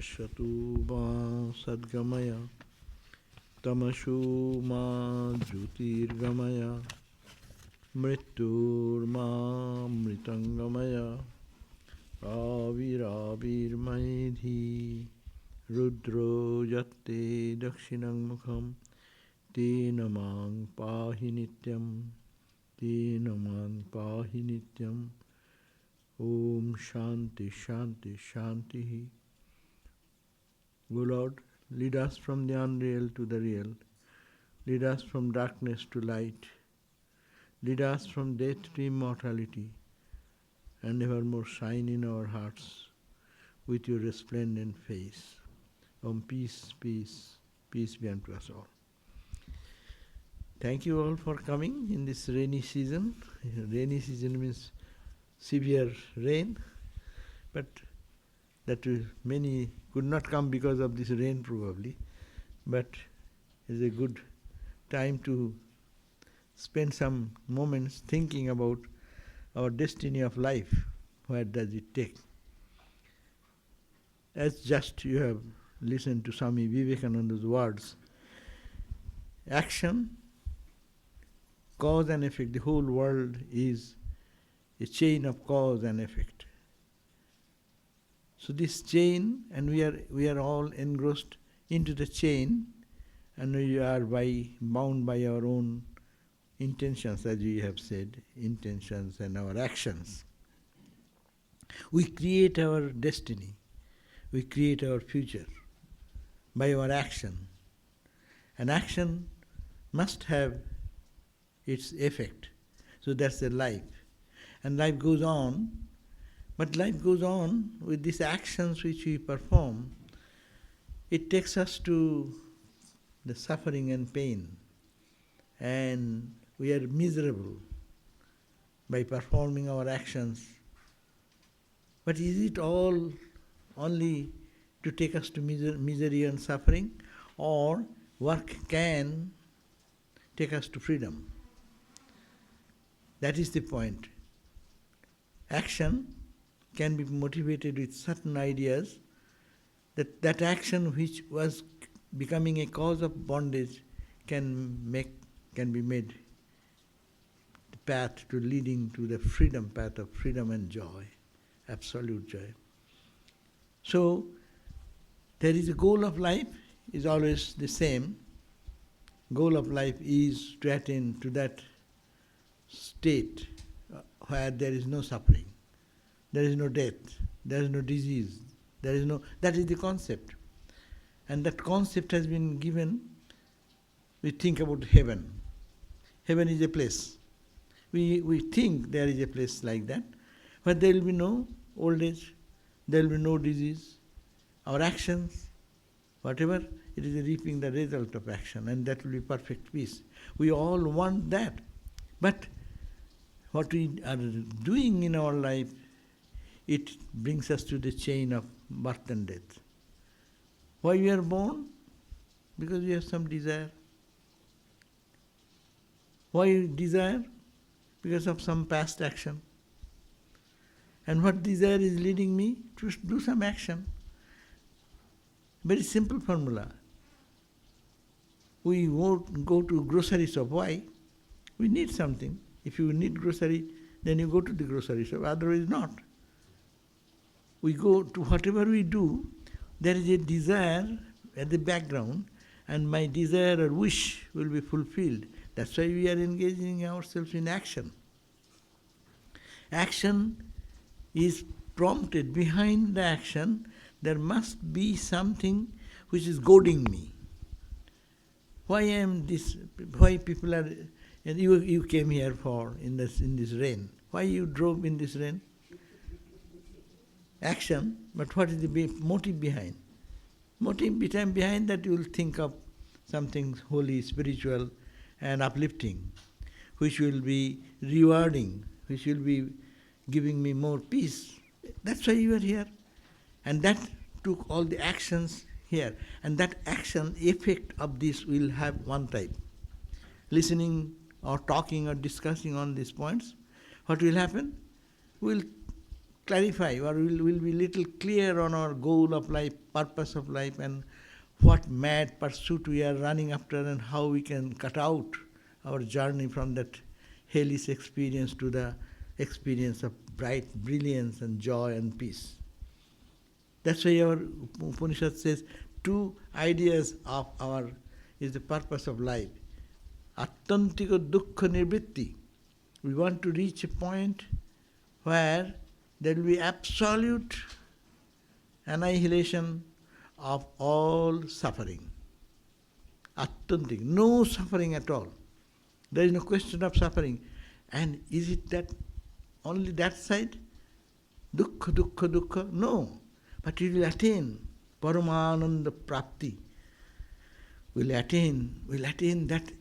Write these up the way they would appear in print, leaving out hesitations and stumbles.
Pashyatu ma sadgamaya tamashu ma jyotirgamaya mrittur ma mritangamaya aviravir maidhi rudro yatte dakshinang mukham tena mang pahi nityam tena mang pahi nityam. Om Shanti Shanti Shanti. O Lord, lead us from the unreal to the real. Lead us from darkness to light. Lead us from death to immortality. And evermore shine in our hearts with your resplendent face. Om peace, peace, peace be unto us all. Thank you all for coming in this rainy season. Rainy season means severe rain, but that many could not come because of this rain probably, but it's a good time to spend some moments thinking about our destiny of life. Where does it take? As just you have listened to Swami Vivekananda's words, action, cause and effect, the whole world is a chain of cause and effect. So this chain, and we are all engrossed into the chain, and we are bound by our own intentions, as we have said, intentions and our actions. We create our destiny, we create our future by our action. And action must have its effect. So that's the life. And life goes on, but life goes on with these actions which we perform. It takes us to the suffering and pain, and we are miserable by performing our actions. But is it all only to take us to misery and suffering, or work can take us to freedom? That is the point. Action can be motivated with certain ideas, that action which was becoming a cause of bondage can be made the path to leading to the freedom path of freedom and joy, absolute joy. So there is a goal of life is always the same. Goal of life is to attain to that state where there is no suffering, there is no death, there is no disease, that is the concept. And that concept has been given. We think about heaven. Heaven is a place. We think there is a place like that, but there will be no old age, there will be no disease. Our actions, whatever, it is reaping the result of action, and that will be perfect peace. We all want that. But what we are doing in our life, it brings us to the chain of birth and death. Why we are born? Because we have some desire. Why desire? Because of some past action. And what desire is leading me to do some action? Very simple formula. We won't go to grocery shop. Why? We need something. If you need grocery, then you go to the grocery shop, otherwise not. We go to whatever we do, there is a desire at the background, and my desire or wish will be fulfilled. That's why we are engaging ourselves in action. Action is prompted. Behind the action, there must be something which is goading me. Why people are... And you came here in this rain. Why you drove in this rain? Action, but what is the motive behind? Motive behind that you will think of something holy, spiritual and uplifting, which will be rewarding, which will be giving me more peace. That's why you are here. And that took all the actions here. And that action, effect of this will have one type. Listening or talking or discussing on these points, what will happen? We'll clarify, or will be little clear on our goal of life, purpose of life, and what mad pursuit we are running after, and how we can cut out our journey from that hellish experience to the experience of bright brilliance and joy and peace. That's why our Upanishad says two ideas of our is the purpose of life. Attantika dukkha nivritti. We want to reach a point where there will be absolute annihilation of all suffering. Attantika, no suffering at all. There is no question of suffering. And is it that only that side? Dukkha, dukkha, dukkha? No. But it will attain Paramananda Prapti. Will attain that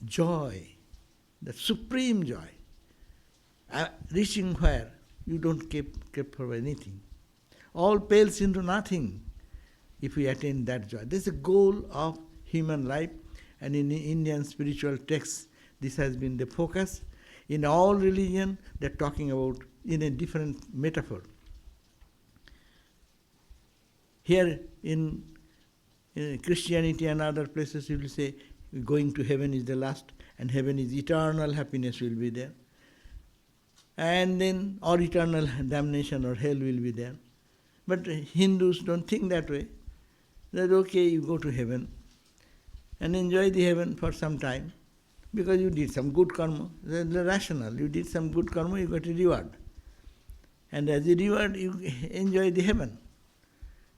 joy, that supreme joy. Reaching where you don't care for anything. All pales into nothing if we attain that joy. This is the goal of human life, and in Indian spiritual texts, this has been the focus. In all religion, they're talking about in a different metaphor. Here in Christianity and other places, you will say going to heaven is the last, and heaven is eternal happiness will be there. And then, or eternal damnation or hell will be there. But Hindus don't think that way. That okay, you go to heaven and enjoy the heaven for some time because you did some good karma. That's rational. You did some good karma, you got a reward. And as a reward, you enjoy the heaven.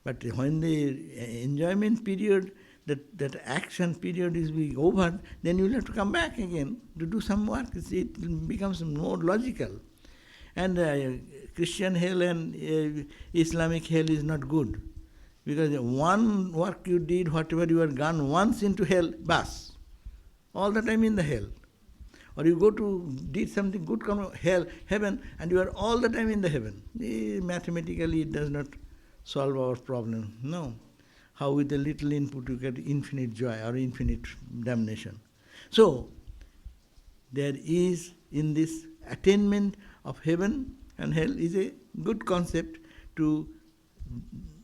But when the enjoyment period, that action period is being over, then you will have to come back again to do some work. It becomes more logical. And Christian hell and Islamic hell is not good. Because one work you did, whatever you have gone once into hell, bas. All the time in the hell. Or you go to, did something good, come hell, heaven, and you are all the time in the heaven. Mathematically it does not solve our problem. No. How with a little input you get infinite joy or infinite damnation. So, there is in this attainment of heaven and hell is a good concept to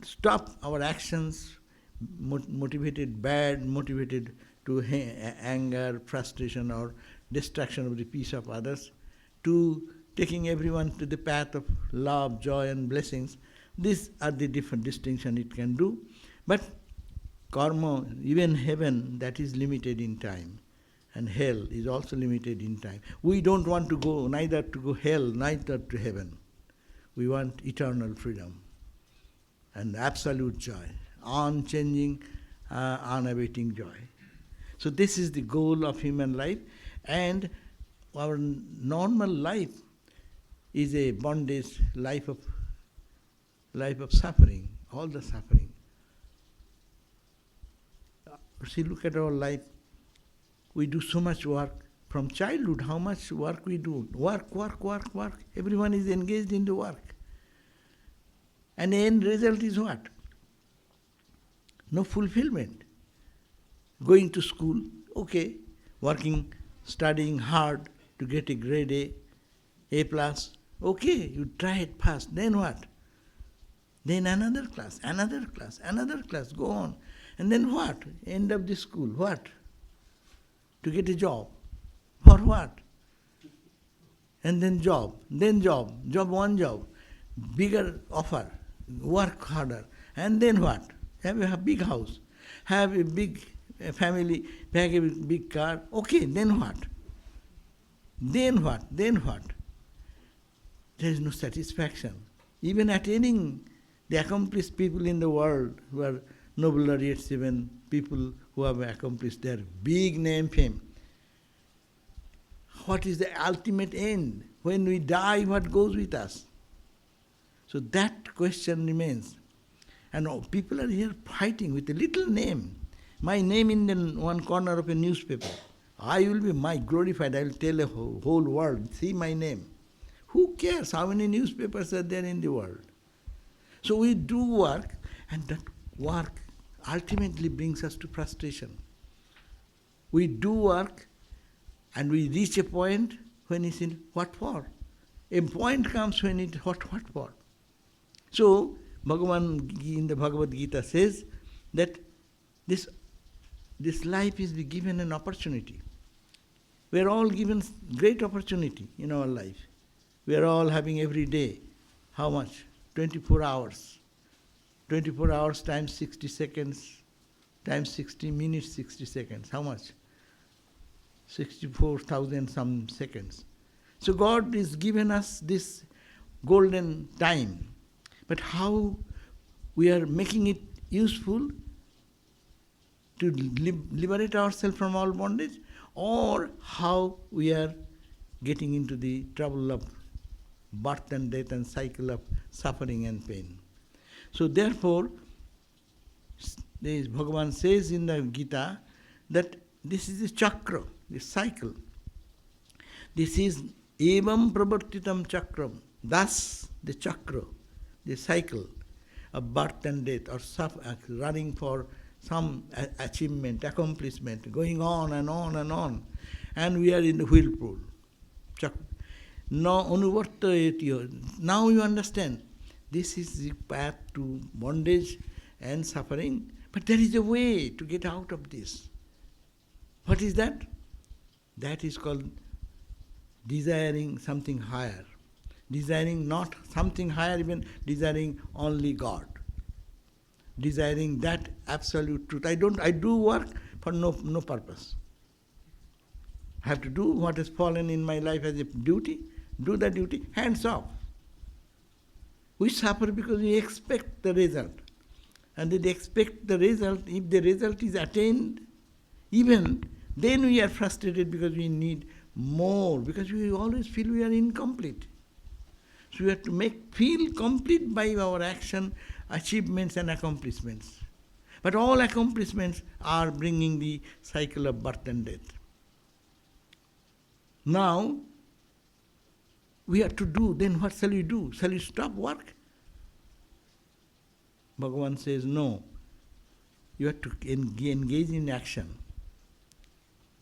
stop our actions motivated bad, motivated to anger, frustration or destruction of the peace of others, to taking everyone to the path of love, joy and blessings. These are the different distinctions it can do. But karma, even heaven, that is limited in time. And hell is also limited in time. We don't want to go neither to go hell, neither to heaven. We want eternal freedom and absolute joy, unchanging, unabating joy. So this is the goal of human life, and our normal life is a bondage, life of suffering, all the suffering. See, look at our life. We do so much work. From childhood, how much work we do. Work. Everyone is engaged in the work. And the end result is what? No fulfillment. Going to school, okay. Working, studying hard to get a grade A plus. Okay, you try it, pass. Then what? Then another class, go on. And then what? End of the school, what? To get a job. For what? And then job, one job, bigger offer, work harder. And then what? Have a big house, have a big family, have a big car. Okay, then what? Then what? There is no satisfaction. Even attaining the accomplished people in the world who are Nobel laureates, even people who have accomplished their big name, fame. What is the ultimate end? When we die, what goes with us? So that question remains. And people are here fighting with a little name. My name in the one corner of a newspaper. I will be glorified. I will tell the whole world, see my name. Who cares how many newspapers are there in the world? So we do work, and that work ultimately brings us to frustration. We do work, and we reach a point when it's in what for? A point comes when it what for? So, Bhagavan in the Bhagavad Gita says that this life is given an opportunity. We are all given great opportunity in our life. We are all having every day, how much? 24 hours. 24 hours times 60 seconds, times 60 minutes, 60 seconds. How much? 64,000 some seconds. So God has given us this golden time. But how we are making it useful to liberate ourselves from all bondage, or how we are getting into the trouble of birth and death and cycle of suffering and pain. So therefore, Bhagavan says in the Gita that this is a chakra, this cycle. This is evam pravartitam chakram. Thus the chakra, the cycle of birth and death, or running for some achievement, accomplishment, going on and on and on. And we are in the whirlpool. Now you understand. This is the path to bondage and suffering. But there is a way to get out of this. What is that? That is called desiring something higher. Desiring not something higher, even desiring only God. Desiring that absolute truth. I do work for no purpose. I have to do what has fallen in my life as a duty. Do the duty, hands off. We suffer because we expect the result. And they expect the result. If the result is attained, even then we are frustrated because we need more, because we always feel we are incomplete. So we have to feel complete by our action, achievements and accomplishments. But all accomplishments are bringing the cycle of birth and death. Now, we have to do, then what shall we do? Shall we stop work? Bhagavan says, no. You have to engage in action.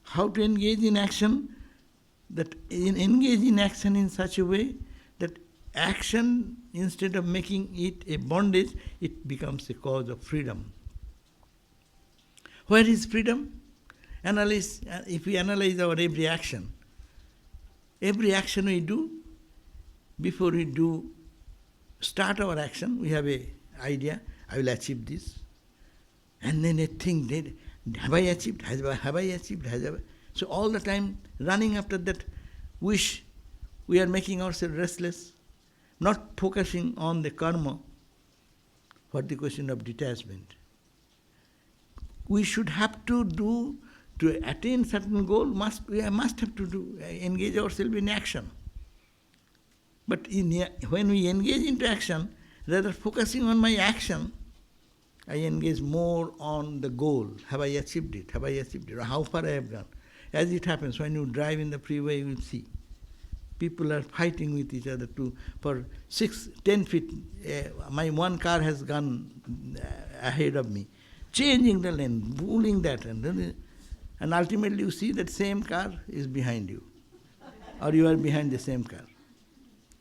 How to engage in action? Engage in action in such a way that action, instead of making it a bondage, it becomes a cause of freedom. Where is freedom? If we analyze our every action we do, before we start our action, we have a idea, I will achieve this. And then a thing, have I achieved? Have I achieved? So all the time running after that wish, we are making ourselves restless, not focusing on the karma. What the question of detachment? We should have to do, to attain certain goal, we must have to engage ourselves in action. But when we engage into action, rather focusing on my action, I engage more on the goal. Have I achieved it? Have I achieved it? Or how far I have gone? As it happens, when you drive in the freeway, you will see. People are fighting with each other for 6-10 feet. My one car has gone ahead of me, changing the lane, bullying that. And ultimately you see that same car is behind you. Or you are behind the same car.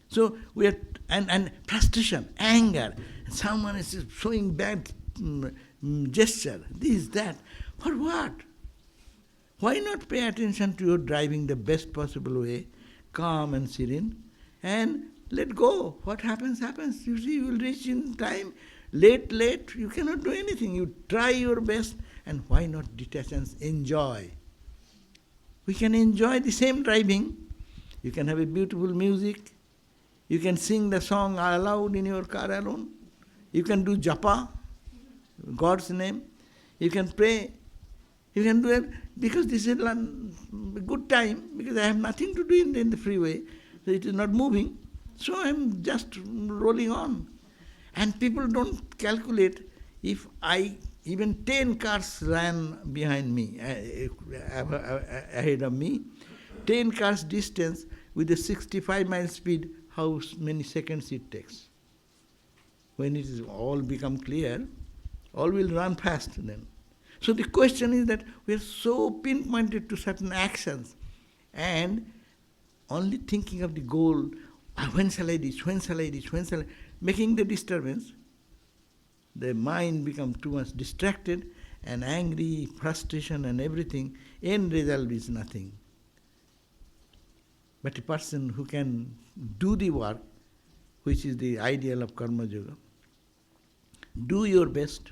So we are, and frustration, anger. Someone is showing bad gesture, this, that. For what? Why not pay attention to your driving the best possible way, calm and serene, and let go. What happens, happens. You see, you will reach in time. Late, you cannot do anything. You try your best, and why not detach and enjoy? We can enjoy the same driving. You can have a beautiful music. You can sing the song aloud in your car alone. You can do japa, God's name. You can pray. You can do it because this is a good time, because I have nothing to do in the freeway. So it is not moving. So I am just rolling on. And people don't calculate if even 10 cars ran behind me, ahead of me, 10 cars distance with a 65 mile speed, how many seconds it takes. When it is all become clear, all will run fast then. So the question is that we are so pinpointed to certain actions and only thinking of the goal, when shall I reach, when shall I reach, when shall I... making the disturbance, the mind becomes too much distracted and angry, frustration and everything. End result is nothing. But a person who can do the work, which is the ideal of Karma Yoga, do your best,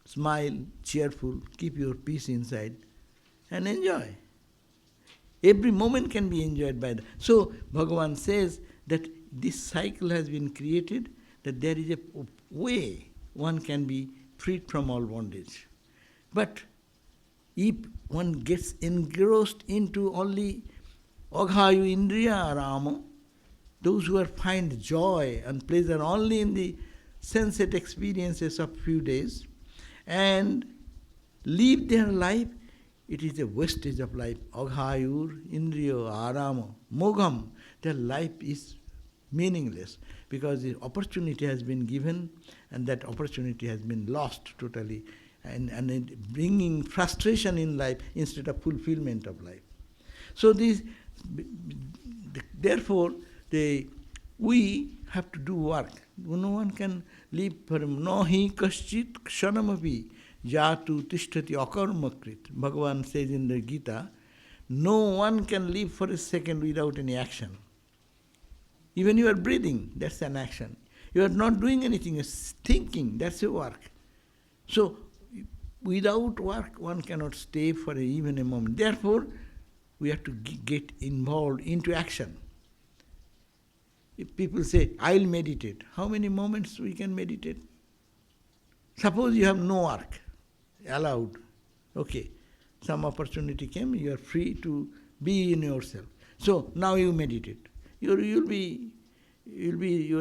smile, cheerful, keep your peace inside, and enjoy. Every moment can be enjoyed by that. So Bhagavan says that this cycle has been created, that there is a way one can be freed from all bondage. But if one gets engrossed into only Aghayu Indriya Rama, those who find joy and pleasure only in the sensate experiences of few days and live their life, it is a wastage of life. Aghayur, Indriyo, Arama, Mogam, their life is meaningless because the opportunity has been given and that opportunity has been lost totally, and it bringing frustration in life instead of fulfillment of life. So therefore, we have to do work. No one can live for no hi kaschit kshanamapi jatu tishtati akarmakrit. Bhagavan says in the Gita, no one can live for a second without any action. Even you are breathing, that's an action. You are not doing anything, you are thinking, that's a work. So, without work, one cannot stay for even a moment. Therefore, we have to get involved into action. If people say, I'll meditate, how many moments we can meditate? Suppose you have no work allowed. Okay, some opportunity came, you are free to be in yourself. So now you meditate. Your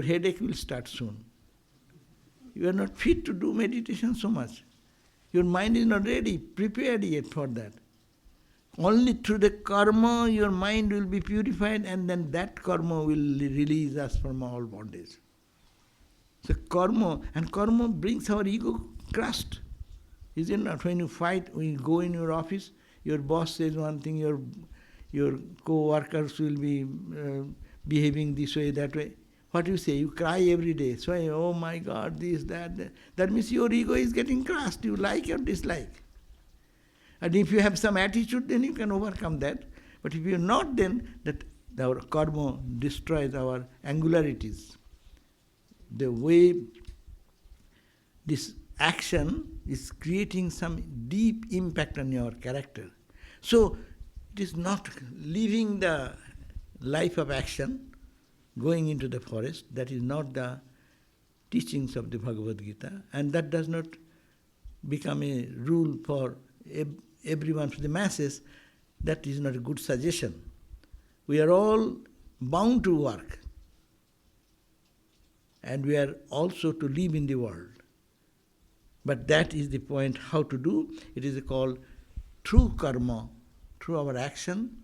headache will start soon. You are not fit to do meditation so much. Your mind is not ready, prepared yet for that. Only through the karma your mind will be purified, and then that karma will release us from all bondage. So karma brings our ego crushed. Is it not? When you fight, when you go in your office, your boss says one thing, your co-workers will be behaving this way, that way. What do you say? You cry every day. So, oh my God, this, that. That means your ego is getting crushed. You like or dislike. And if you have some attitude, then you can overcome that. But if you are not, then that our karma destroys our angularities. The way this action is creating some deep impact on your character. So it is not living the life of action, going into the forest. That is not the teachings of the Bhagavad Gita, and that does not become a rule for everyone, for the masses. That is not a good suggestion. We are all bound to work, and we are also to live in the world. But that is the point, how to do. It is called through karma, through our action.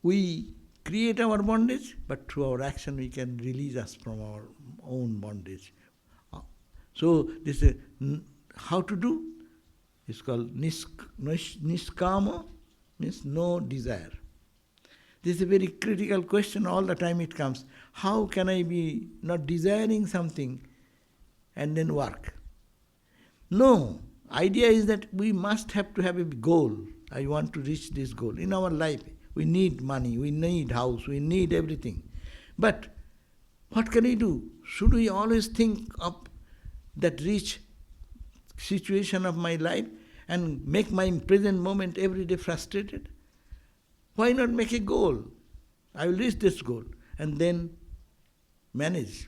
We create our bondage, but through our action we can release us from our own bondage. So this is how to do. It's called niskama, means no desire. This is a very critical question, all the time it comes. How can I be not desiring something and then work? No, idea is that we must have to have a goal. I want to reach this goal. In our life, we need money, we need house, we need everything. But what can I do? Should we always think of that rich situation of my life and make my present moment every day frustrated? Why not make a goal? I will reach this goal, and then manage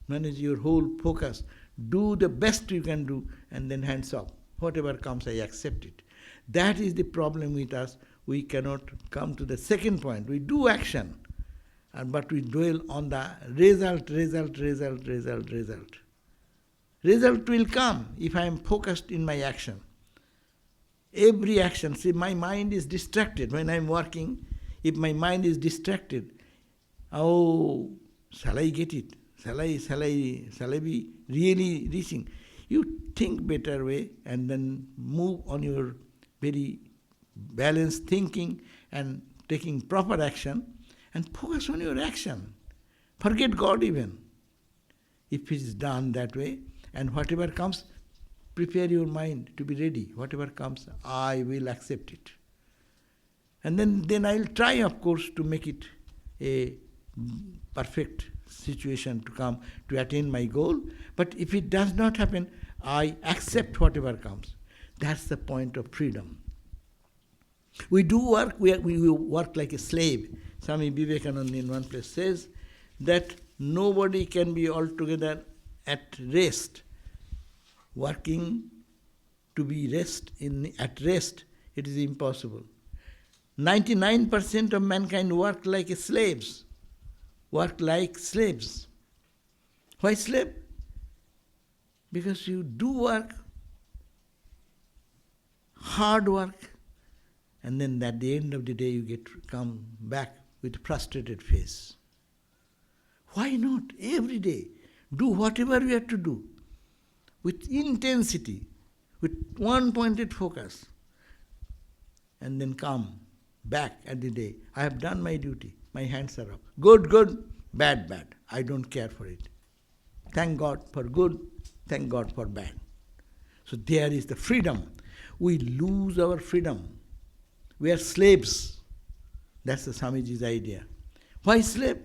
your whole focus. Do the best you can do, and then hands off. Whatever comes, I accept it. That is the problem with us. We cannot come to the second point. We do action, but we dwell on the result. Result will come if I am focused in my action. Every action, see, my mind is distracted when I am working. If my mind is distracted, oh, shall I get it? Shall I be really reaching? You think better way and then move on your very balanced thinking and taking proper action and focus on your action. Forget God even. if it is done that way. And whatever comes, prepare your mind to be ready. Whatever comes, I will accept it. And then I'll try, of course, to make it a perfect situation to come to attain my goal. But if it does not happen, I accept whatever comes. That's the point of freedom. We do work, we work like a slave. Swami Vivekananda in one place says that nobody can be altogether at rest. Working to be at rest, it is impossible. 99% of mankind work like slaves. Work like slaves. Why slave? Because you do work, hard work, and then at the end of the day you come back with a frustrated face. Why not? Every day, do whatever you have to do, with intensity, with one-pointed focus, and then come back at the day. I have done my duty. My hands are up. Good, good. Bad, bad. I don't care for it. Thank God for good. Thank God for bad. So there is the freedom. We lose our freedom. We are slaves. That's the Swamiji's idea. Why slave?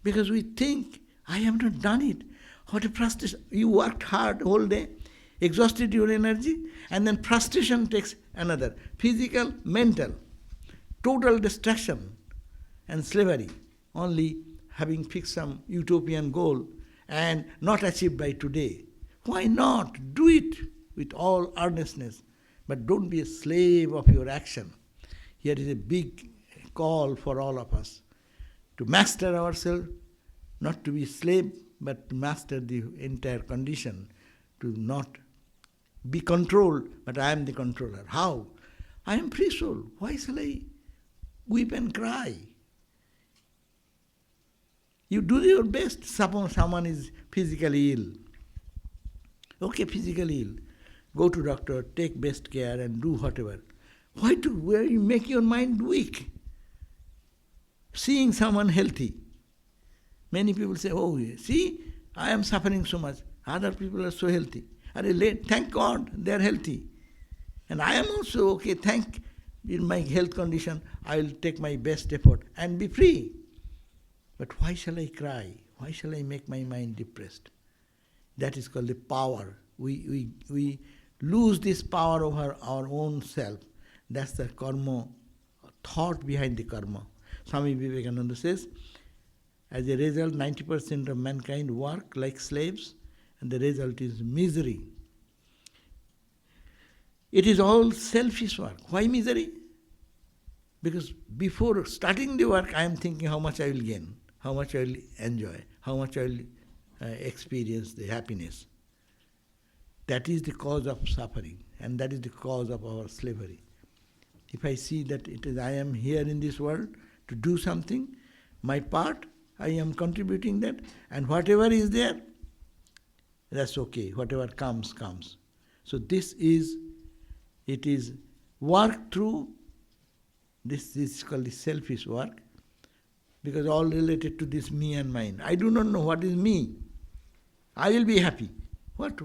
Because we think, I have not done it. What a frustration. You worked hard all day, exhausted your energy, and then frustration takes another. Physical, mental. Total distraction and slavery, only having fixed some utopian goal and not achieved by today. Why not? Do it with all earnestness, but don't be a slave of your action. Here is a big call for all of us to master ourselves, not to be slave, but to master the entire condition, to not be controlled, but I am the controller. How? I am free soul. Why shall I weep and cry? You do your best. Suppose someone is physically ill. Okay, physically ill. Go to doctor, take best care and do whatever. Where you make your mind weak? Seeing someone healthy. Many people say, oh, see, I am suffering so much. Other people are so healthy. Thank God they are healthy. And I am also okay, in my health condition, I will take my best effort and be free. But why shall I cry? Why shall I make my mind depressed? That is called the power. We lose this power over our own self. That's the karma, thought behind the karma. Swami Vivekananda says, as a result, 90% of mankind work like slaves, and the result is misery. It is all selfish work. Why misery? Because before starting the work, I am thinking how much I will gain, how much I will enjoy, how much I will experience the happiness. That is the cause of suffering, and that is the cause of our slavery. If I see that I am here in this world to do something, my part, I am contributing that, and whatever is there, that's okay. Whatever comes, comes. So it is work through, this is called the selfish work, because all related to this me and mine. I do not know what is me. I will be happy. What?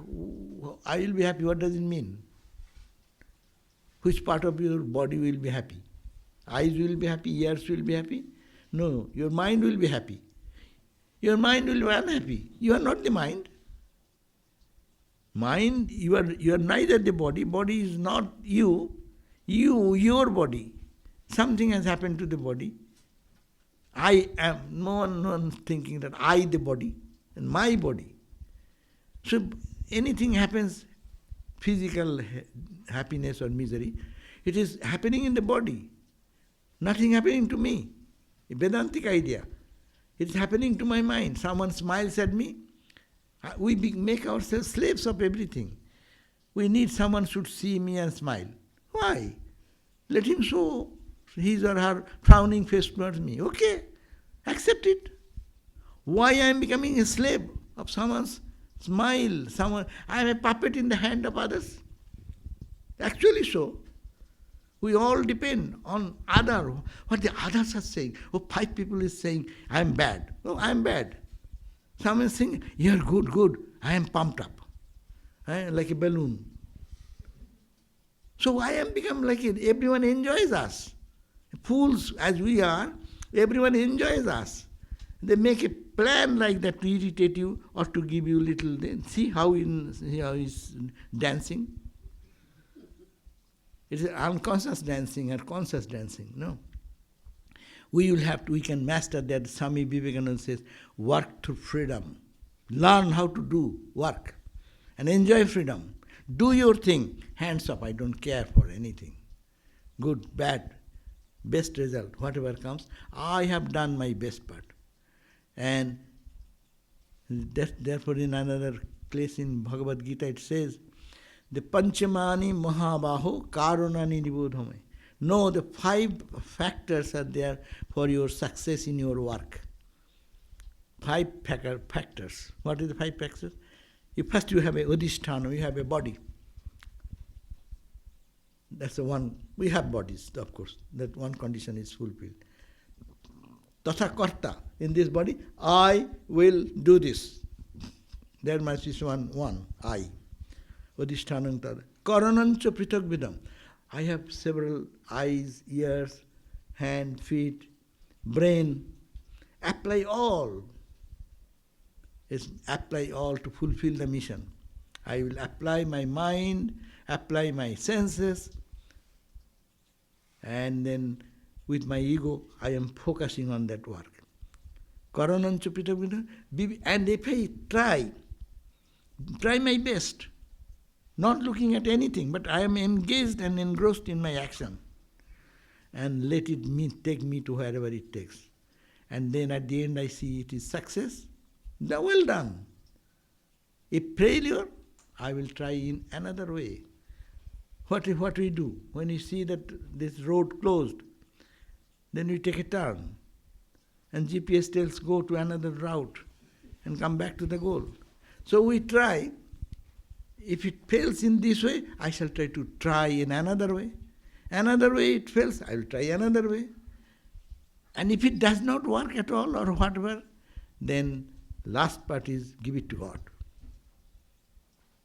I will be happy, what does it mean? Which part of your body will be happy? Eyes will be happy, ears will be happy? No, your mind will be happy. Your mind will be unhappy. You are not the mind. Mind, you are neither the body. Body is not you. Your body. Something has happened to the body. I am, no one thinking that I the body, and my body. So anything happens, physical happiness or misery, it is happening in the body. Nothing happening to me. A Vedantic idea. It is happening to my mind. Someone smiles at me. We make ourselves slaves of everything. We need someone should see me and smile. Why? Let him show his or her frowning face towards me. Okay, accept it. Why I am becoming a slave of someone's smile? I am a puppet in the hand of others. Actually so. We all depend on what the others are saying. Oh, 5 people is saying, I am bad. No, I am bad. Someone saying, you're good, good, I am pumped up, like a balloon. So I am become like it. Everyone enjoys us. Fools as we are, everyone enjoys us. They make a plan like that to irritate you or to give you little. See how he's dancing? It's unconscious dancing or conscious dancing. No. We can master that. Swami Vivekananda says, work through freedom. Learn how to do work and enjoy freedom. Do your thing. Hands up, I don't care for anything. Good, bad, best result, whatever comes. I have done my best part. And therefore in another place in Bhagavad Gita it says, the Panchamani Mahabaho Karunani Nibodhame. No, the 5 factors are there for your success in your work. 5 factors. What is the 5 factors? First you have a Adhisthana, you have a body. That's the one. We have bodies, of course. That one condition is fulfilled. Tatha karta, in this body, I will do this. There must be one, I. Adhisthana tada. Karanancha pritak vidam. I have several eyes, ears, hand, feet, brain. Apply all. Apply all to fulfill the mission. I will apply my mind, apply my senses, and then with my ego, I am focusing on that work. Karanancha pritak vidam. And if I try my best, not looking at anything, but I am engaged and engrossed in my action. And let it take me to wherever it takes. And then at the end I see it is success. Now well done. If failure, I will try in another way. What we do? When you see that this road closed, then we take a turn. And GPS tells go to another route and come back to the goal. So we try. If it fails in this way, I shall try in another way. Another way it fails, I will try another way. And if it does not work at all or whatever, then last part is give it to God.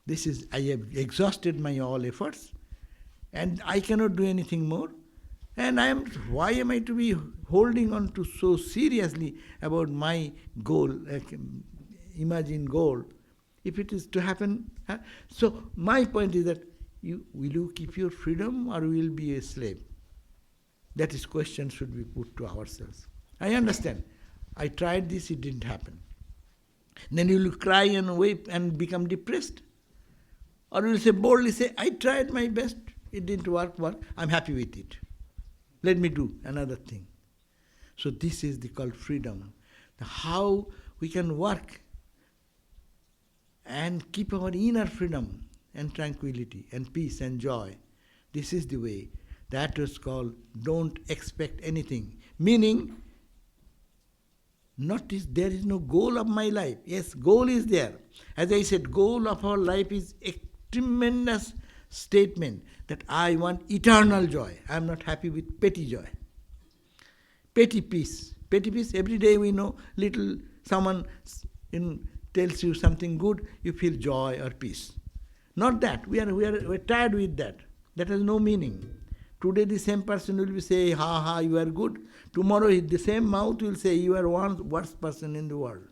This is, I have exhausted my all efforts and I cannot do anything more. And why am I to be holding on to so seriously about my goal, imagined goal, if it is to happen? So my point is that will you keep your freedom or will you be a slave? That is question should be put to ourselves. I understand. I tried this, it didn't happen. Then you will cry and weep and become depressed. Or you will say boldly say, I tried my best, it didn't work, I'm happy with it. Let me do another thing. So this is called freedom. How we can work and keep our inner freedom and tranquility and peace and joy. This is the way. That was called don't expect anything. Meaning, there is no goal of my life. Yes, goal is there. As I said, goal of our life is a tremendous statement that I want eternal joy. I am not happy with petty joy. Petty peace. Petty peace, every day we know someone tells you something good, you feel joy or peace. Not that. We're tired with that. That has no meaning. Today the same person will be saying, ha ha, you are good. Tomorrow the same mouth will say, you are one worst person in the world.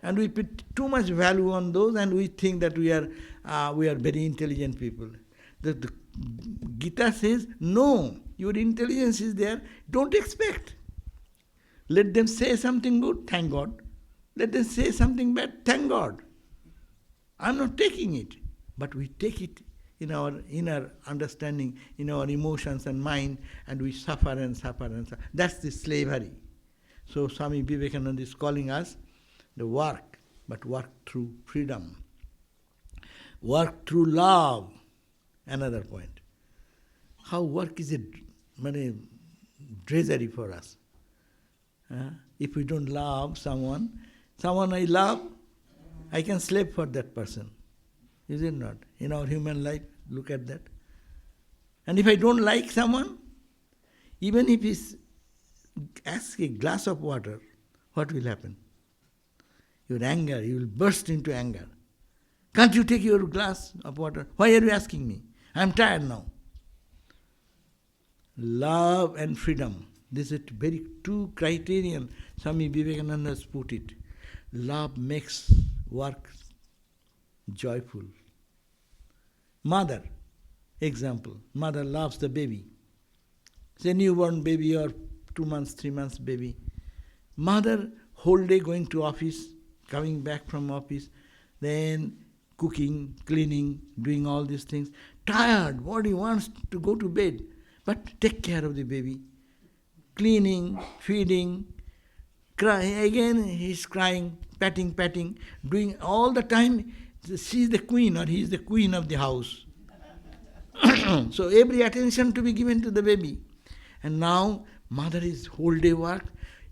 And we put too much value on those and we think that we are very intelligent people. The Gita says, no, your intelligence is there, don't expect. Let them say something good, thank God. Let them say something bad, thank God. I'm not taking it. But we take it in our inner understanding, in our emotions and mind, and we suffer and suffer and suffer. That's the slavery. So Swami Vivekananda is calling us the work, but work through freedom. Work through love. Another point. How work is a treasury for us. If we don't love someone I love, I can slave for that person. Is it not? In our human life, look at that. And if I don't like someone, even if he asks a glass of water, what will happen? your anger, you will burst into anger. Can't you take your glass of water? Why are you asking me? I am tired now. Love and freedom. This is very two criterion Swami Vivekananda has put it. Love makes work joyful. Mother, example. Mother loves the baby. It's a newborn baby or 2 months, 3 months baby. Mother whole day going to office, coming back from office, then cooking, cleaning, doing all these things. Tired, body wants to go to bed, but take care of the baby. Cleaning, feeding, cry. Again he's crying, patting, doing all the time. She's the queen or he is the queen of the house. So every attention to be given to the baby. And now mother is whole day work,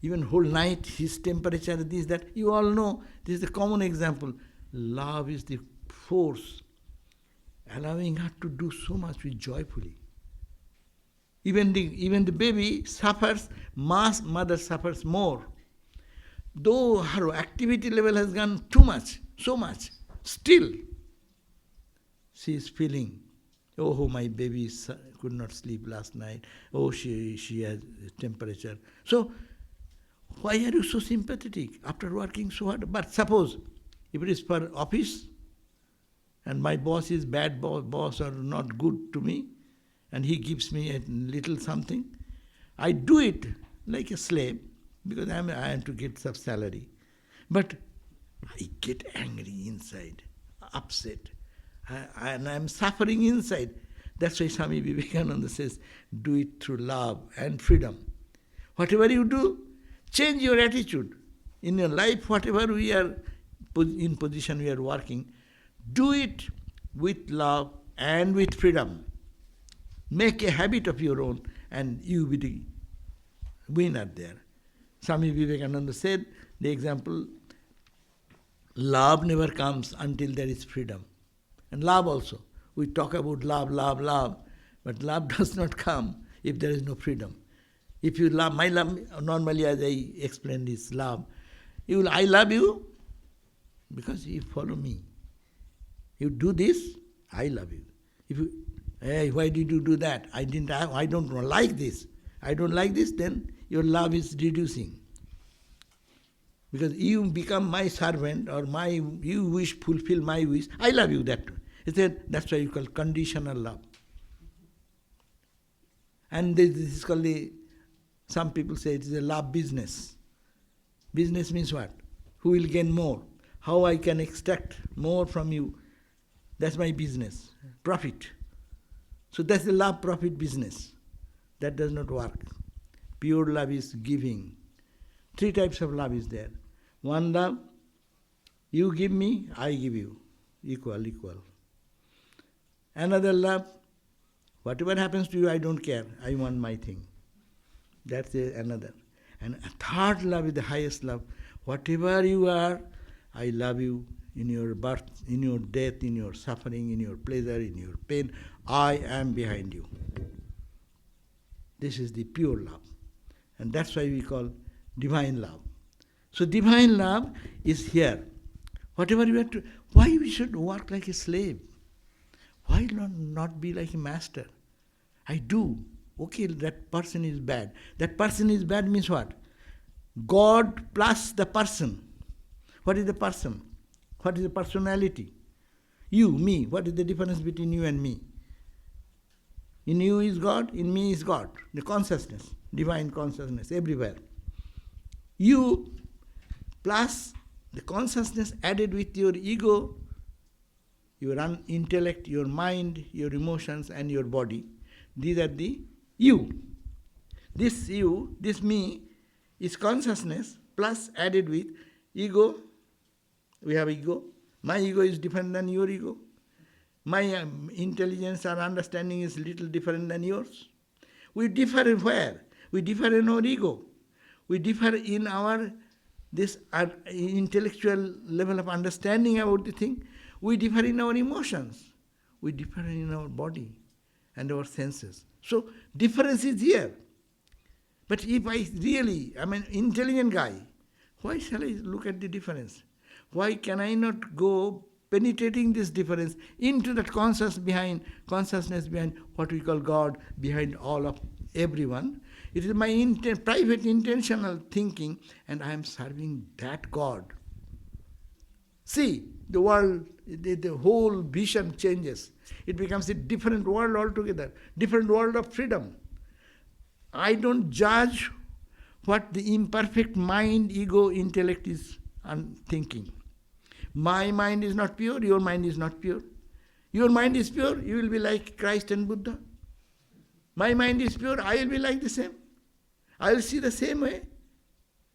even whole night, his temperature, this, that. You all know, this is the common example. Love is the force allowing her to do so much with joyfully. Even the baby suffers, mother suffers more. Though her activity level has gone too much, so much, still she is feeling, oh, my baby could not sleep last night. Oh, she has temperature. So, why are you so sympathetic after working so hard? But suppose, if it is for office, and my boss is bad boss or not good to me, and he gives me a little something, I do it like a slave, because I am to get some salary. But I get angry inside, upset, and I am suffering inside. That's why Swami Vivekananda says, do it through love and freedom. Whatever you do, change your attitude. In your life, whatever we are in position we are working, do it with love and with freedom. Make a habit of your own and you will be the winner there. Swami Vivekananda said, the example, love never comes until there is freedom. And love also. We talk about love, but love does not come if there is no freedom. If you love, my love, normally as I explained is love. I love you because you follow me. You do this, I love you. If you, hey, why did you do that? I don't like this. I don't like this, then your love is reducing. Because you become my servant or you wish, fulfill my wish, I love you that. He said, that's why you call conditional love. And this is called some people say it is a love business. Business means what? Who will gain more? How I can extract more from you? That's my business. Profit. So that's the love profit business. That does not work. Pure love is giving. 3 types of love is there. One love, you give me, I give you. Equal. Another love, whatever happens to you, I don't care. I want my thing. That's another. And a third love is the highest love. Whatever you are, I love you in your birth, in your death, in your suffering, in your pleasure, in your pain. I am behind you. This is the pure love. And that's why we call divine love. So divine love is here. Whatever you have to, why we should work like a slave? Why not be like a master? I do. Okay, that person is bad. That person is bad means what? God plus the person. What is the person? What is the personality? You, me. What is the difference between you and me? In you is God, in me is God. The consciousness, divine consciousness, everywhere. You plus the consciousness added with your ego, your intellect, your mind, your emotions and your body. These are the you. This you, this me, is consciousness plus added with ego. We have ego. My ego is different than your ego. My intelligence or understanding is little different than yours. We differ in where? We differ in our ego. We differ in our this intellectual level of understanding about the thing. We differ in our emotions. We differ in our body and our senses. So difference is here. But if I am an intelligent guy, why shall I look at the difference? Why can I not go penetrating this difference into that consciousness behind what we call God, behind all of everyone? It is my private intentional thinking, and I am serving that God. See, the world, the whole vision changes. It becomes a different world altogether, different world of freedom. I don't judge what the imperfect mind, ego, intellect is thinking. My mind is not pure, your mind is not pure. Your mind is pure, you will be like Christ and Buddha. My mind is pure, I will be like the same. I will see the same way.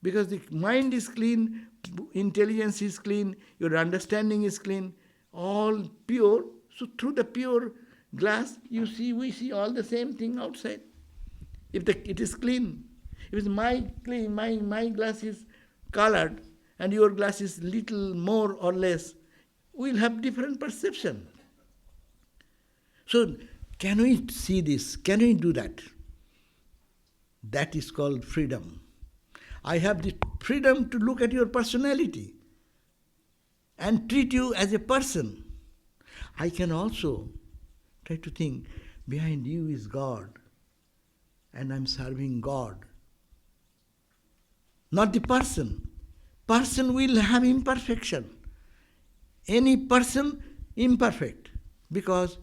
Because the mind is clean, intelligence is clean, your understanding is clean, all pure. So through the pure glass, we see all the same thing outside. If it is clean, if my glass is colored and your glass is little more or less, we'll have different perception. So can we see this? Can we do that? That is called freedom. I have the freedom to look at your personality and treat you as a person. I can also try to think, behind you is God, and I'm serving God. Not the person. Person will have imperfection. Any person imperfect, because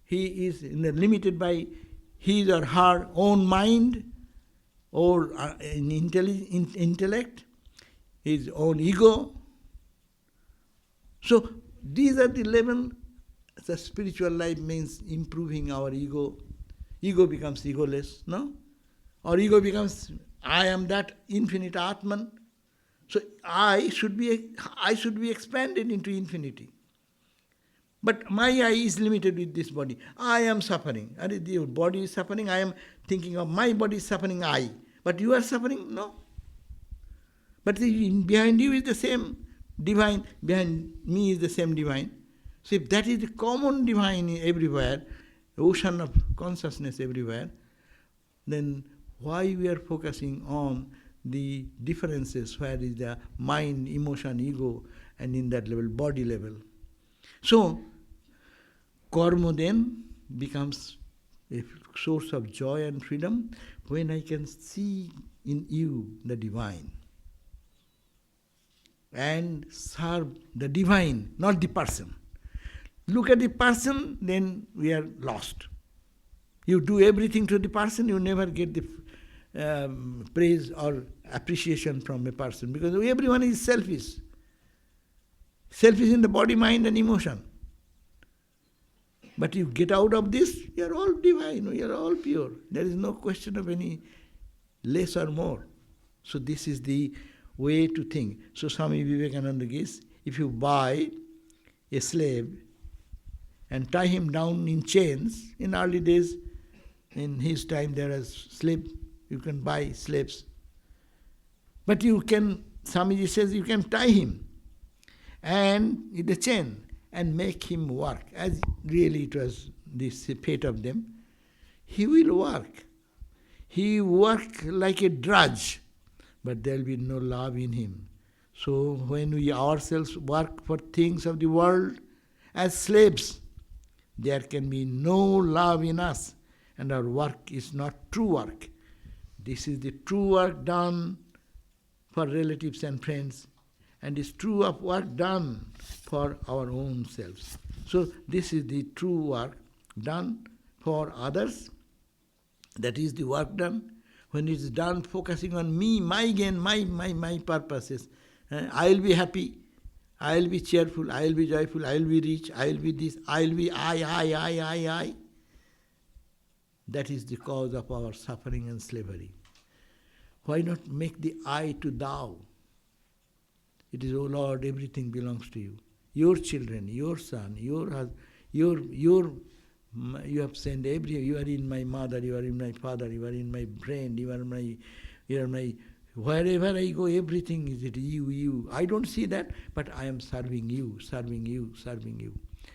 he is limited by his or her own mind, or intellect, his own ego. So these are the level. The spiritual life means improving our ego. Ego becomes egoless, no? Or ego becomes, I am that infinite Atman. So I should be expanded into infinity. But my I is limited with this body. I am suffering. And your body is suffering. I am thinking of my body is suffering, I. But you are suffering? No. But behind you is the same divine. Behind me is the same divine. So if that is the common divine everywhere, the ocean of consciousness everywhere, then why we are focusing on the differences, where is the mind, emotion, ego, and in that level, body level. So, karma then becomes a source of joy and freedom when I can see in you the divine and serve the divine, not the person. Look at the person, then we are lost. You do everything to the person, you never get the praise or appreciation from a person, because everyone is selfish. Selfish in the body, mind and emotion. But you get out of this, you are all divine, you are all pure. There is no question of any less or more. So this is the way to think. So Swami Vivekananda gives, if you buy a slave and tie him down in chains, in early days, in his time there was slave, you can buy slaves. But you can, Swamiji says, you can tie him and with the chain and make him work, as really it was this fate of them. He will work. He work like a drudge, but there will be no love in him. So when we ourselves work for things of the world as slaves, there can be no love in us, and our work is not true work. This is the true work done for relatives and friends, and is true of work done for our own selves. So this is the true work done for others. That is the work done. When it is done focusing on me, my gain, my purposes, I will be happy, I will be cheerful, I will be joyful, I will be rich, I will be this, I will be I. That is the cause of our suffering and slavery. Why not make the I to thou? It is, O Lord, everything belongs to you. Your children, your son, your husband, you have sent everything. You are in my mother, you are in my father, you are in my brain, you are my, wherever I go, everything is it you. I don't see that, but I am serving you.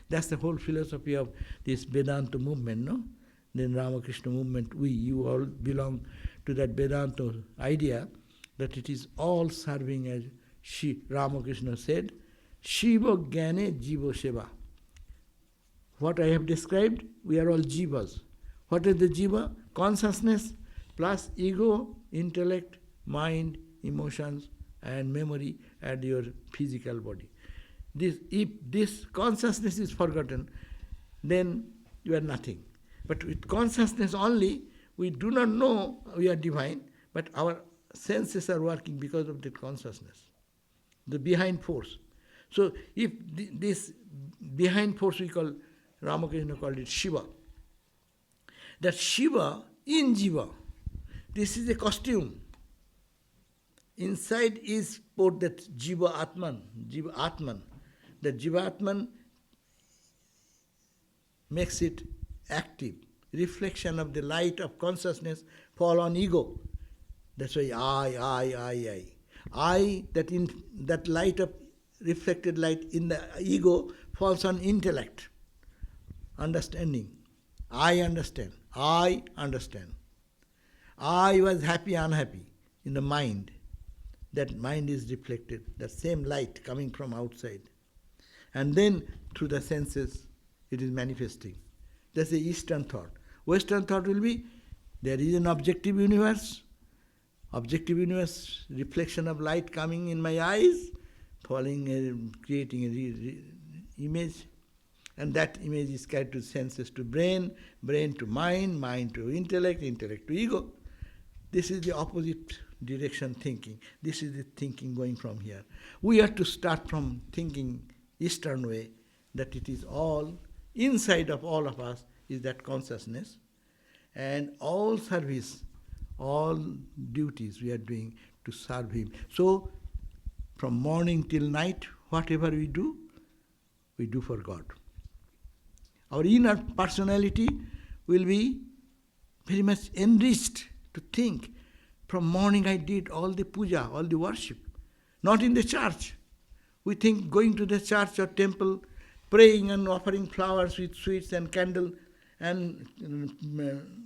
That's the whole philosophy of this Vedanta movement, no? Then Ramakrishna movement, you all belong to that Vedanta idea that it is all serving, as Ramakrishna said, Shiva Jnane Jiva Seva. What I have described, we are all jivas. What is the jiva? Consciousness plus ego, intellect, mind, emotions, and memory and your physical body. If this consciousness is forgotten, then you are nothing. But with consciousness only, we do not know we are divine, but our senses are working because of that consciousness, the behind force. So if this behind force we call, Ramakrishna called it Shiva. That Shiva in Jiva, this is a costume. Inside is put that Jiva Atman. That Jiva Atman makes it active. Reflection of the light of consciousness fall on ego. That's why I, that light of reflected light in the ego falls on intellect. Understanding. I understand. I was happy, unhappy in the mind. That mind is reflected, that same light coming from outside. And then through the senses, it is manifesting. That's the Eastern thought. Western thought will be, there is an objective universe, reflection of light coming in my eyes, falling, creating an image. And that image is carried to senses, to brain, brain to mind, mind to intellect, intellect to ego. This is the opposite direction thinking. This is the thinking going from here. We have to start from thinking Eastern way, that it is all, inside of all of us is that consciousness, and all service, all duties we are doing to serve Him. So, from morning till night, whatever we do for God. Our inner personality will be very much enriched to think. From morning I did all the puja, all the worship. Not in the church. We think going to the church or temple, praying and offering flowers with sweets and candle, and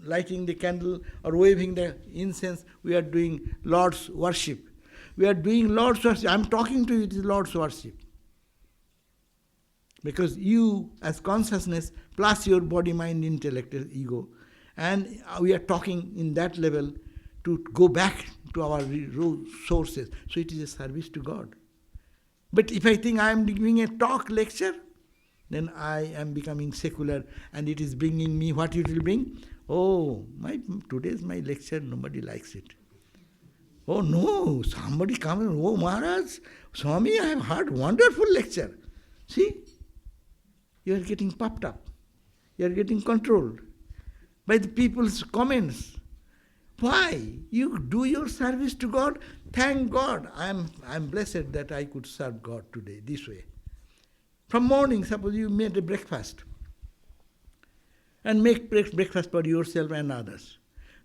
lighting the candle or waving the incense, we are doing Lord's worship. We are doing Lord's worship. I am talking to you, it is Lord's worship. Because you, as consciousness, plus your body, mind, intellect, ego, and we are talking in that level to go back to our sources. So it is a service to God. But if I think I am giving a talk, lecture, then I am becoming secular, and it is bringing me what it will bring. Oh, today's my lecture, nobody likes it. Oh no, somebody comes, oh Maharaj, Swami, I have heard wonderful lecture. See? You are getting puffed up. You are getting controlled by the people's comments. Why? You do your service to God. Thank God. I am blessed that I could serve God today this way. From morning, suppose you made a breakfast and make breakfast for yourself and others.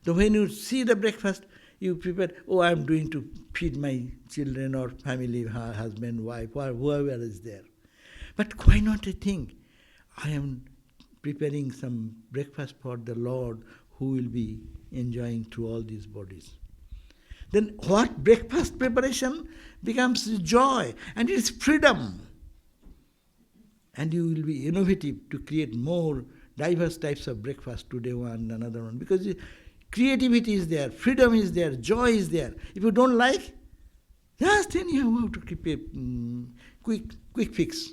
So when you see the breakfast, you prepare, oh, I am doing to feed my children or family, husband, wife, or whoever is there. But why not I think, I am preparing some breakfast for the Lord who will be enjoying through all these bodies. Then what breakfast preparation becomes joy, and it is freedom. And you will be innovative to create more diverse types of breakfast, today one, another one. Because creativity is there, freedom is there, joy is there. If you don't like, just then you have to keep a quick fix.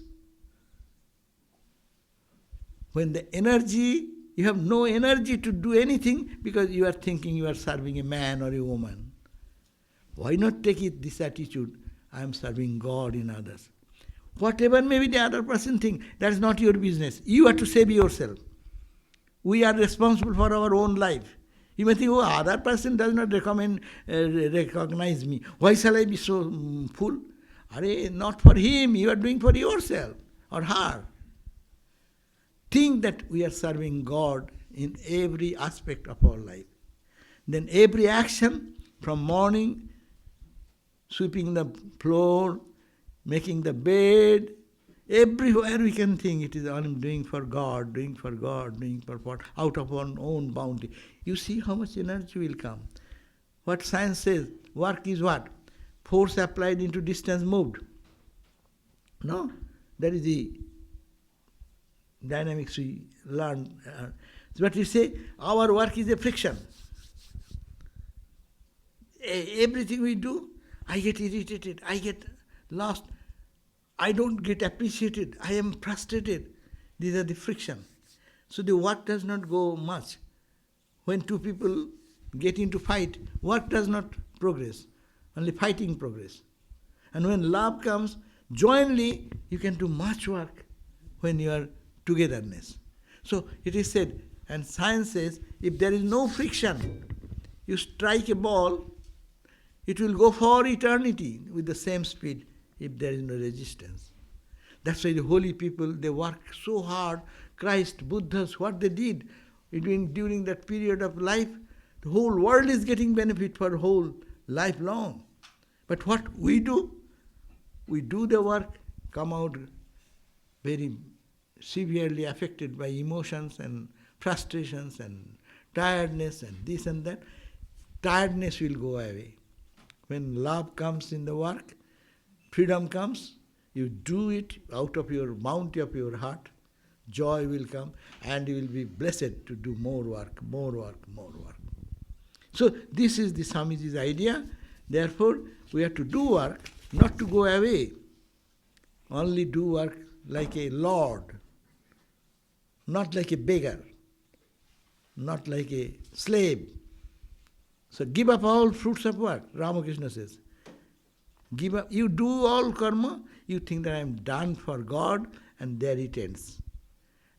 When the energy, you have no energy to do anything because you are thinking you are serving a man or a woman. Why not take it this attitude, I am serving God in others. Whatever may be the other person think, that is not your business. You have to save yourself. We are responsible for our own life. You may think, oh, other person does not recognize me. Why shall I be so fool? Not for him, you are doing for yourself or her. Think that we are serving God in every aspect of our life. Then every action, from morning, sweeping the floor, making the bed, everywhere we can think it is all doing for God, doing for God, doing for what, out of our own bounty. You see how much energy will come. What science says, work is what? Force applied into distance moved. No? That is the dynamics we learn. But we say our work is a friction. Everything we do, I get irritated, I get lost, I don't get appreciated, I am frustrated. These are the friction. So the work does not go much. When two people get into fight, work does not progress, only fighting progress. And when love comes, jointly you can do much work when you are togetherness. So it is said, and science says, if there is no friction, you strike a ball, it will go for eternity with the same speed if there is no resistance. That's why the holy people, they work so hard. Christ, Buddhas, what they did during that period of life, the whole world is getting benefit for whole life long. But what we do the work, come out very severely affected by emotions and frustrations and tiredness and this and that. Tiredness will go away. When love comes in the work, freedom comes, you do it out of your bounty of your heart, joy will come, and you will be blessed to do more work, more work, more work. So this is the Swamiji's idea. Therefore, we have to do work, not to go away. Only do work like a lord, not like a beggar, not like a slave. So give up all fruits of work, Ramakrishna says. Give up, you do all karma, you think that I am done for God, and there it ends.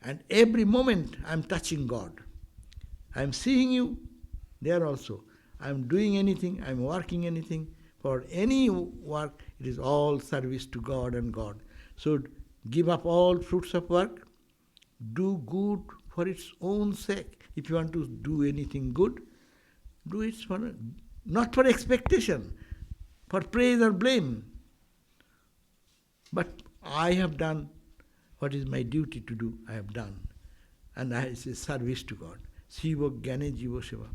And every moment I am touching God. I am seeing you there also. I am doing anything, I am working anything. For any work, it is all service to God and God. So give up all fruits of work, do good for its own sake. If you want to do anything good, do it not for expectation, for praise or blame. But I have done what is my duty to do, I have done. And it's a service to God. Siva Gyane Jiva Seva.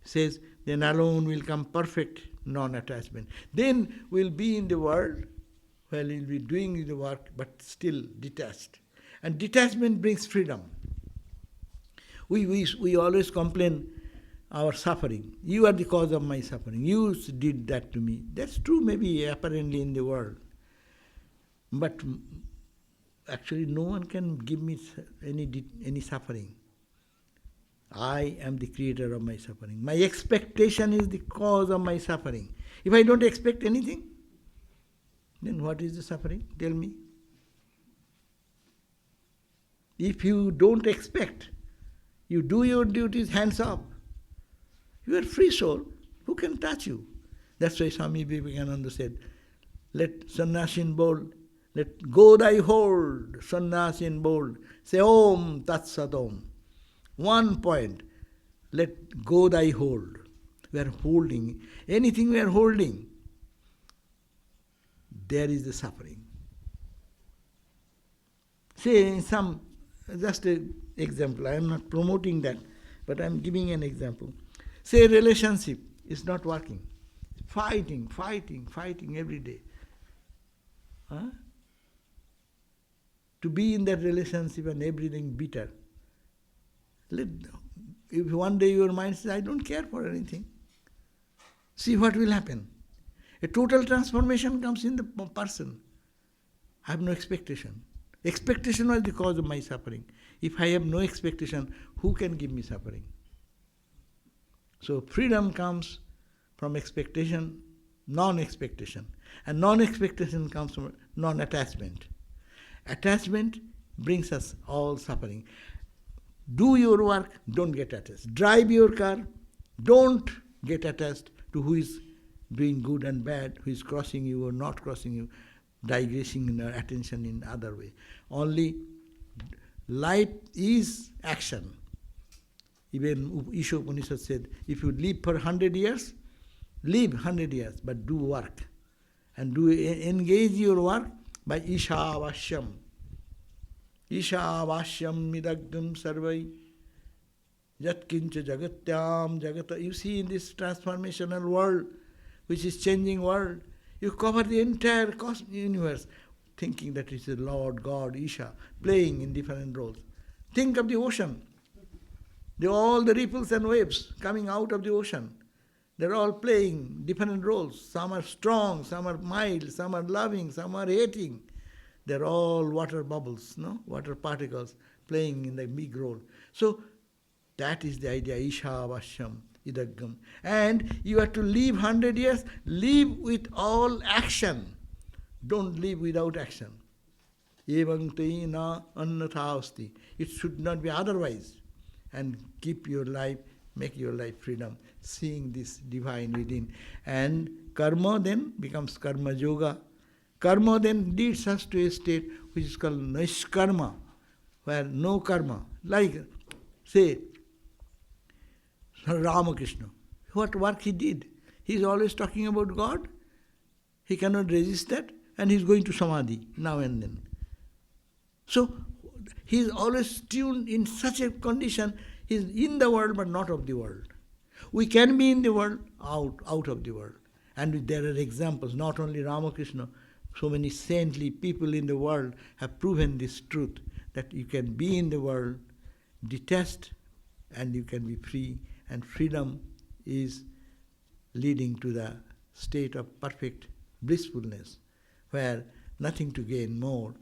Says, then alone will come perfect non-attachment. Then we'll be in the world, where we'll be doing the work, but still detached. And detachment brings freedom. We always complain our suffering. You are the cause of my suffering. You did that to me. That's true maybe apparently in the world. But actually no one can give me any suffering. I am the creator of my suffering. My expectation is the cause of my suffering. If I don't expect anything, then what is the suffering? Tell me. If you don't expect, you do your duties hands up. You are free soul. Who can touch you? That's why Swami Vivekananda said, let sannyasin bold, let go thy hold, sannyasin bold. Say Om Tat Sat Om. One point, let go thy hold. We are holding. Anything we are holding, there is the suffering. Say just an example, I am not promoting that, but I am giving an example. Say a relationship is not working. Fighting every day. Huh? To be in that relationship and everything bitter. If one day your mind says, I don't care for anything, see what will happen. A total transformation comes in the person. I have no expectation. Expectation was the cause of my suffering. If I have no expectation, who can give me suffering? So freedom comes from expectation, non-expectation. And non-expectation comes from non-attachment. Attachment brings us all suffering. Do your work, don't get attached. Drive your car, don't get attached to who is doing good and bad, who is crossing you or not crossing you, digressing in our attention in other way. Only life is action. Even Isha Upanishad said, if you live for 100 years, live 100 years, but do work. And engage your work by Isha Vashyam. Isha Vashyam Midagdam Sarvai Yatkincha Jagatyam Jagata. You see in this transformational world, which is changing world, you cover the entire universe. thinking that it's a Lord, God, Isha, playing in different roles. Think of the ocean. All the ripples and waves coming out of the ocean. They're all playing different roles. Some are strong, some are mild, some are loving, some are hating. They're all water bubbles, no? Water particles playing in the big role. So that is the idea, Isha Vashyam Idagam. And you have to live 100 years, live with all action. Don't live without action. Evang te na annatha asti. It should not be otherwise. And keep your life, make your life freedom, seeing this divine within. And karma then becomes karma yoga. Karma then leads us to a state which is called nishkarma, where no karma. Like, say, Ramakrishna. What work he did? He is always talking about God. He cannot resist that, and he is going to samadhi now and then. So, he is always tuned in such a condition. He is in the world but not of the world. We can be in the world, out of the world. And there are examples, not only Ramakrishna, so many saintly people in the world have proven this truth, that you can be in the world, detached, and you can be free. And freedom is leading to the state of perfect blissfulness, where nothing to gain more.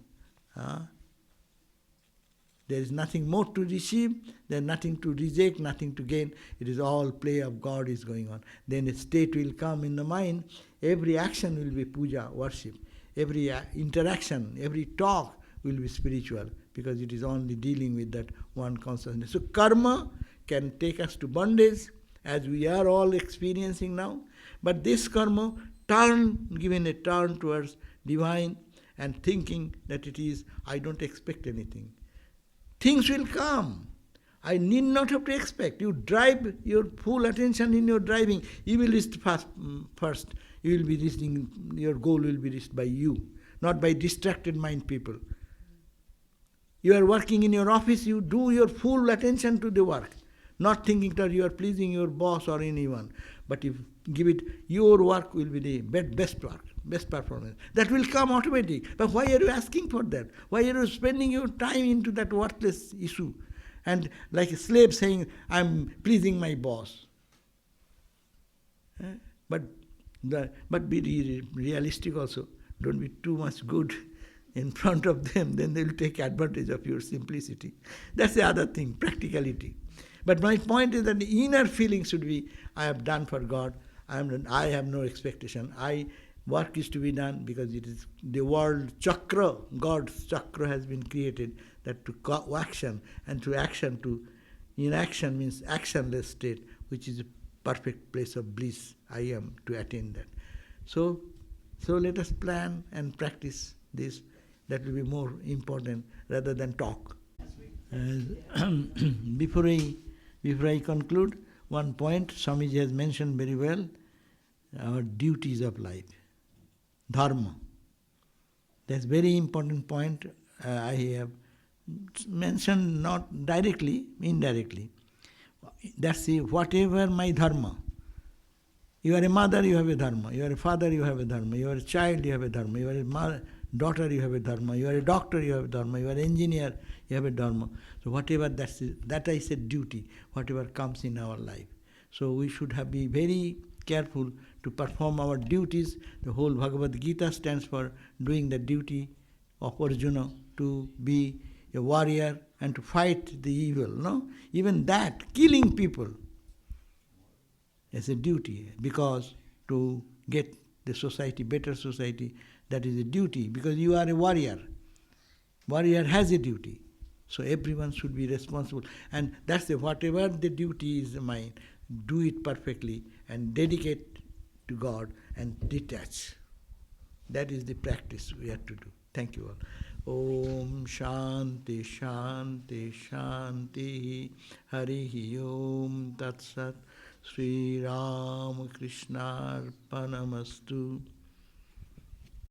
There is nothing more to receive, there is nothing to reject, nothing to gain. It is all play of God is going on. Then a state will come in the mind. Every action will be puja, worship. Every interaction, every talk will be spiritual, because it is only dealing with that one consciousness. So karma can take us to bondage, as we are all experiencing now. But this karma, given a turn towards divine, and thinking that it is, I don't expect anything. Things will come. I need not have to expect. You drive your full attention in your driving. You will reach first. You will be reaching, your goal will be reached by you, not by distracted mind people. You are working in your office, you do your full attention to the work, not thinking that you are pleasing your boss or anyone. But if give it, your work will be the best work, best performance. That will come automatic. But why are you asking for that? Why are you spending your time into that worthless issue? And like a slave saying, I'm pleasing my boss. But be realistic also. Don't be too much good in front of them, then they will take advantage of your simplicity. That's the other thing, practicality. But my point is that the inner feeling should be, I have done for God, I have no expectation. Work is to be done because it is the world chakra, God's chakra has been created, that to action, and to action, to inaction means actionless state, which is a perfect place of bliss. I am to attain that. So let us plan and practice this. That will be more important rather than talk. Before I conclude, one point Swamiji has mentioned very well, our duties of life. Dharma. That's very important point I have mentioned, not directly, indirectly. That's whatever my dharma. You are a mother, you have a dharma. You are a father, you have a dharma. You are a child, you have a dharma. You are a daughter, you have a dharma. You are a doctor, you have a dharma. You are an engineer, you have a dharma. So whatever that I said duty, whatever comes in our life. So we should be very careful to perform our duties. The whole Bhagavad Gita stands for doing the duty of Arjuna, to be a warrior and to fight the evil. No, even that, killing people, is a duty, because to get the society, better society, that is a duty, because you are a warrior. Warrior has a duty. So everyone should be responsible. And that's whatever the duty is mine, do it perfectly and dedicate to God and detach. That is the practice we have to do. Thank you all. Om Shanti Shanti Shanti Harihi Om Tat Sat Sri Ramakrishna Arpanamastu.